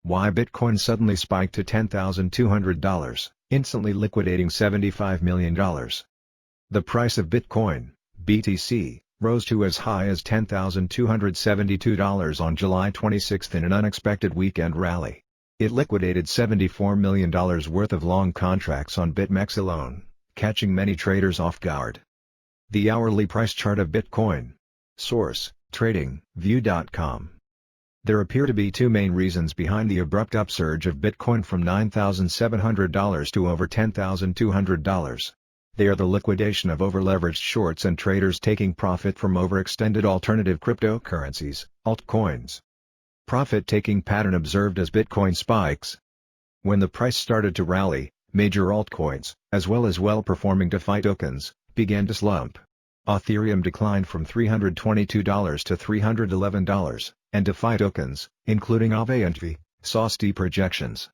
Why Bitcoin suddenly spiked to $10,200, instantly liquidating $75 million. The price of Bitcoin, BTC, rose to as high as $10,272 on July 26 in an unexpected weekend rally. It liquidated $74 million worth of long contracts on BitMEX alone, catching many traders off guard. The hourly price chart of Bitcoin. Source: TradingView.com. There appear to be two main reasons behind the abrupt upsurge of Bitcoin from $9,700 to over $10,200. They are the liquidation of over-leveraged shorts and traders taking profit from overextended alternative cryptocurrencies, altcoins. Profit-taking pattern observed as Bitcoin spikes. When the price started to rally, major altcoins, as well as well-performing DeFi tokens, began to slump. Ethereum declined from $322 to $311, and DeFi tokens, including Aave and V, saw steep rejections.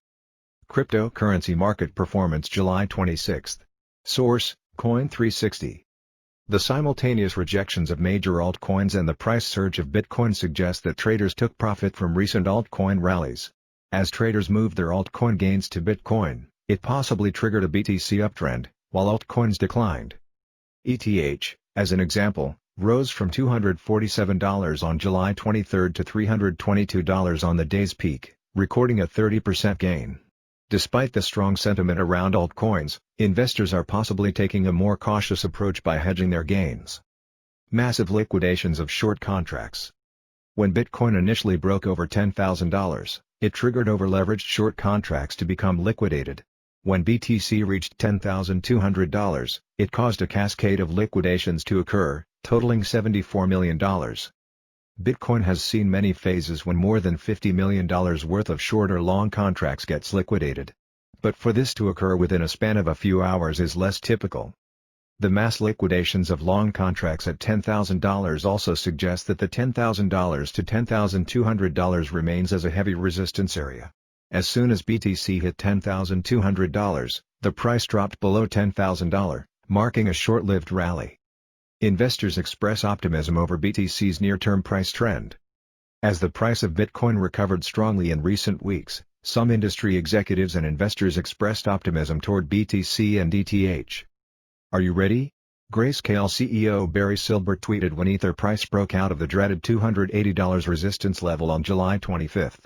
Cryptocurrency market performance July 26. Source: Coin360. The simultaneous rejections of major altcoins and the price surge of Bitcoin suggest that traders took profit from recent altcoin rallies. As traders moved their altcoin gains to Bitcoin, it possibly triggered a BTC uptrend, while altcoins declined. ETH, as an example, rose from $247 on July 23 to $322 on the day's peak, recording a 30% gain. Despite the strong sentiment around altcoins, investors are possibly taking a more cautious approach by hedging their gains. Massive liquidations of short contracts. When Bitcoin initially broke over $10,000, it triggered over-leveraged short contracts to become liquidated. When BTC reached $10,200, it caused a cascade of liquidations to occur, totaling $74 million. Bitcoin has seen many phases when more than $50 million worth of short or long contracts gets liquidated. But for this to occur within a span of a few hours is less typical. The mass liquidations of long contracts at $10,000 also suggest that the $10,000 to $10,200 remains as a heavy resistance area. As soon as BTC hit $10,200, the price dropped below $10,000, marking a short-lived rally. Investors express optimism over BTC's near-term price trend. As the price of Bitcoin recovered strongly in recent weeks, some industry executives and investors expressed optimism toward BTC and ETH. Are you ready? Grayscale CEO Barry Silbert tweeted when Ether price broke out of the dreaded $280 resistance level on July 25.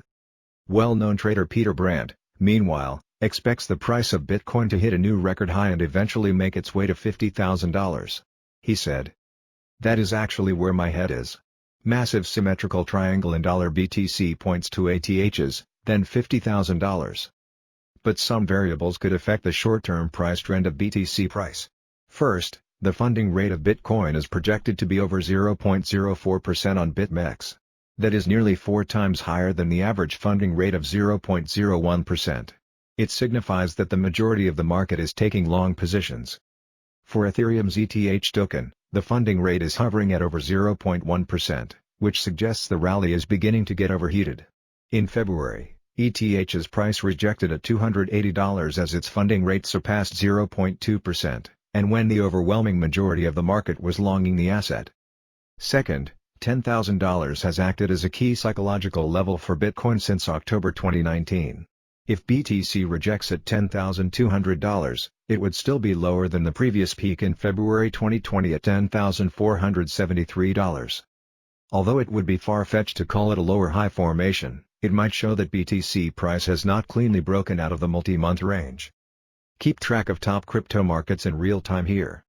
Well-known trader Peter Brandt, meanwhile, expects the price of Bitcoin to hit a new record high and eventually make its way to $50,000. He said, "That is actually where my head is. Massive symmetrical triangle in $BTC points to ETHs, then $50,000. But some variables could affect the short-term price trend of BTC price. First, the funding rate of Bitcoin is projected to be over 0.04% on BitMEX. That is nearly 4 times higher than the average funding rate of 0.01%. It signifies that the majority of the market is taking long positions. For Ethereum's ETH token, the funding rate is hovering at over 0.1%, which suggests the rally is beginning to get overheated. In February, ETH's price rejected at $280 as its funding rate surpassed 0.2%, and when the overwhelming majority of the market was longing the asset. Second, $10,000 has acted as a key psychological level for Bitcoin since October 2019. If BTC rejects at $10,200, it would still be lower than the previous peak in February 2020 at $10,473. Although it would be far-fetched to call it a lower high formation, it might show that BTC price has not cleanly broken out of the multi-month range. Keep track of top crypto markets in real time here.